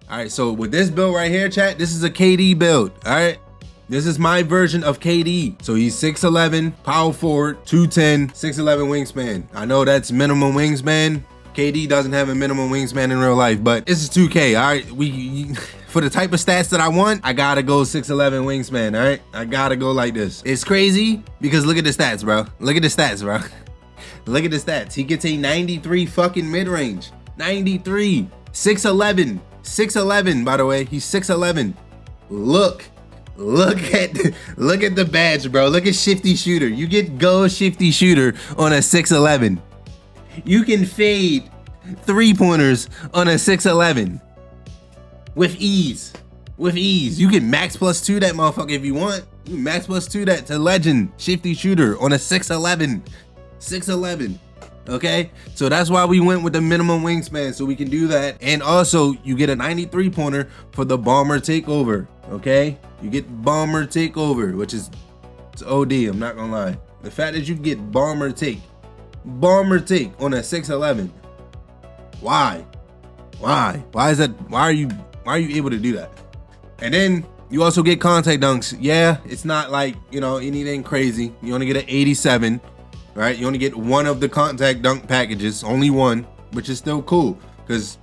All right, so with this build right here, chat, this is a KD build. All right, this is my version of KD. So he's 6'11", power forward, 210, 6'11" wingspan. I know that's minimum wingspan. KD doesn't have a minimum wingspan in real life, but this is 2K. All right, for the type of stats that I want, I gotta go 6'11" wingspan. All right, I gotta go like this. It's crazy because look at the stats, bro. Look at the stats, bro. Look at the stats. He gets a 93 fucking mid range. 93, 6'11". 6'11", by the way. He's 6'11". Look at the badge, bro. Look at shifty shooter. You get gold shifty shooter on a 6'11". You can fade 3-pointers on a 6'11" with ease. With ease. You can max +2 that motherfucker if you want. You can max +2 that to legend shifty shooter on a 6'11". 6'11". Okay, so that's why we went with the minimum wingspan, so we can do that. And also you get a 93 pointer for the bomber takeover. Okay, you get bomber takeover, which is, it's OD, I'm not gonna lie. The fact that you get bomber take on a 6'11". Why is that? Why are you able to do that? And then you also get contact dunks. Yeah, it's not like, you know, anything crazy. You only get an 87. Right, you only get one of the contact dunk packages, only one, which is still cool because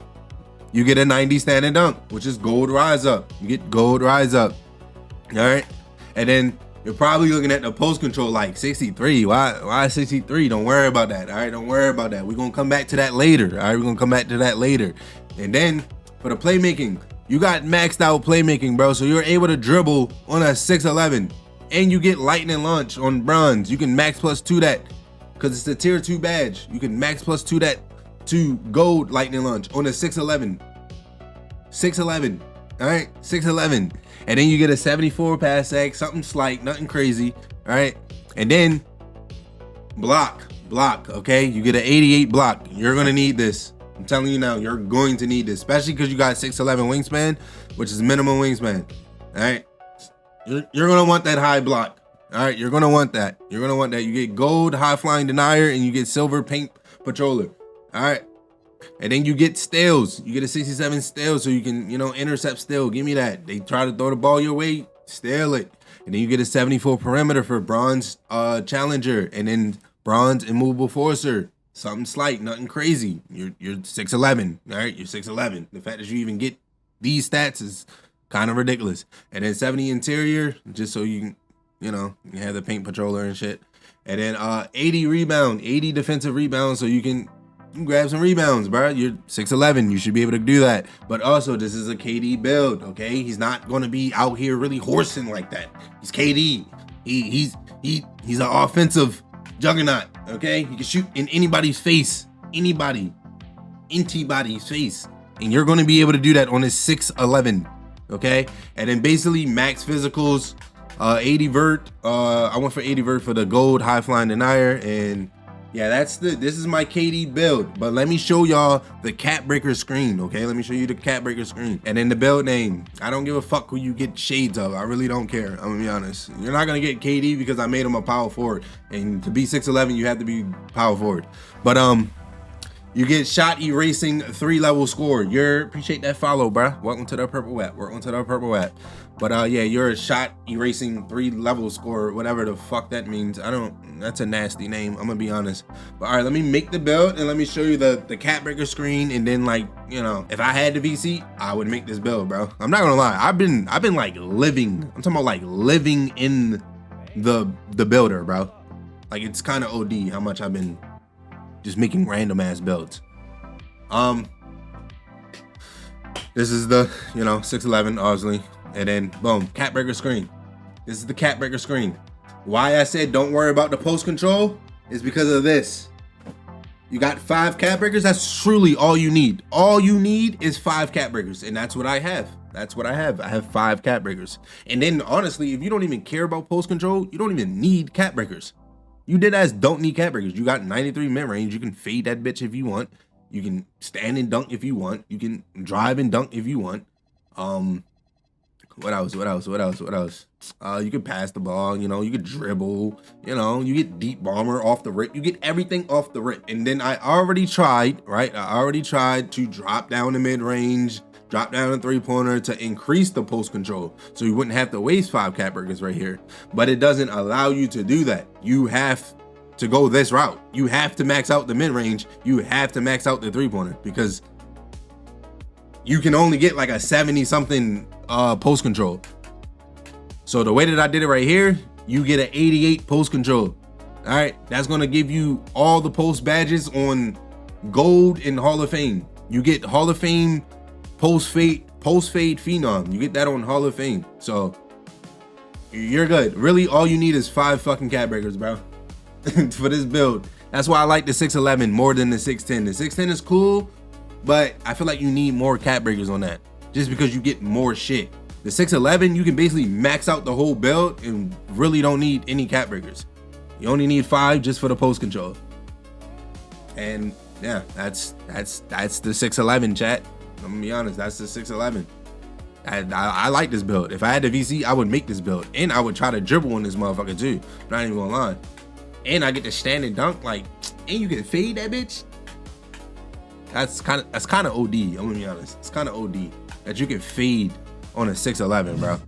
you get a 90 standing dunk, which is gold rise up. You get gold rise up. All right, and then you're probably looking at the post control like 63. Why 63? Don't worry about that. All right, don't worry about that. We're gonna come back to that later. All right, we're gonna come back to that later. And then for the playmaking, you got maxed out playmaking, bro. So you're able to dribble on a 6'11", and you get lightning launch on bronze. You can max +2 that. Because it's the tier 2 badge. You can max +2 that to gold lightning launch on a 6'11". 6'11", all right, 6'11". And then you get a 74 pass sec, something slight, nothing crazy, all right? And then block, okay? You get an 88 block. You're gonna need this. I'm telling you now, you're going to need this, especially because you got 6'11" wingspan, which is minimum wingspan, all right? You're gonna want that high block. All right, you're gonna want that. You're gonna want that. You get gold high flying denier and you get silver paint patroller. All right, and then you get steals. You get a 67 steal so you can, you know, intercept steal. Give me that. They try to throw the ball your way, steal it. And then you get a 74 perimeter for bronze challenger, and then bronze immovable forcer. Something slight, nothing crazy. You're 6'11". All right, you're 6'11". The fact that you even get these stats is kind of ridiculous. And then 70 interior, just so you can, you know, you have the paint patroller and shit. And then 80 rebound, 80 defensive rebounds, so you can grab some rebounds, bro. You're 6'11", you should be able to do that. But also, this is a KD build, okay? He's not gonna be out here really horsing like that. He's KD. He's an offensive juggernaut, okay? He can shoot in anybody's face, anybody's face, and you're gonna be able to do that on his 6'11", okay? And then basically max physicals. 80 vert. I went for 80 vert for the gold high flying denier, and yeah, this is my KD build. But let me show y'all the cap breaker screen, okay? Let me show you the cap breaker screen. And then the build name. I don't give a fuck who you get shades of. I really don't care. I'm gonna be honest. You're not gonna get KD because I made him a power forward, and to be 6'11", you have to be power forward. But you get shot erasing 3-level score. Appreciate that follow, bruh. Welcome to the purple web. But yeah, you're a shot erasing 3-level score, whatever the fuck that means. That's a nasty name, I'm gonna be honest. But all right, let me make the build and let me show you the cap breaker screen. And then, like, you know, if I had the VC, I would make this build, bro. I'm not gonna lie. I've been like living. I'm talking about like living in the builder, bro. Like, it's kind of OD how much I've been just making random ass builds. This is the, you know, 6'11", obviously, and then boom, cap breaker screen. This is the cap breaker screen. Why I said don't worry about the post control is because of this. You got 5 cap breakers. That's truly all you need. All you need is 5 cap breakers, and that's what I have. I have 5 cap breakers. And then honestly, if you don't even care about post control, you don't even need cap breakers. You dead ass don't need cap breakers. You got 93 mid range. You can fade that bitch if you want. You can stand and dunk if you want. You can drive and dunk if you want. What else? You can pass the ball, you know, you could dribble, you know, you get deep bomber off the rip. You get everything off the rip. And then I already tried to drop down the mid range, drop down a 3-pointer to increase the post control. So you wouldn't have to waste 5 cat breakers right here. But it doesn't allow you to do that. You have to go this route. You have to max out the mid-range. You have to max out the 3-pointer because you can only get like a 70-something post control. So the way that I did it right here, you get an 88 post control. All right, that's gonna give you all the post badges on gold and Hall of Fame. You get Hall of Fame post fade phenom. You get that on Hall of Fame. So you're good. Really, all you need is 5 fucking cat breakers, bro, for this build. That's why I like the 611 more than the 610. The 610 is cool, but I feel like you need more cat breakers on that, just because you get more shit. The 611, you can basically max out the whole build and really don't need any cat breakers. You only need 5 just for the post control. And yeah, that's the 611, chat. I'm gonna be honest, that's the 611. I like this build. If I had the VC, I would make this build, and I would try to dribble on this motherfucker too. Not even gonna lie. And I get to stand and dunk, like, and you can fade that bitch. That's kind of OD. I'm gonna be honest. It's kind of OD that you can fade on a 611, bro.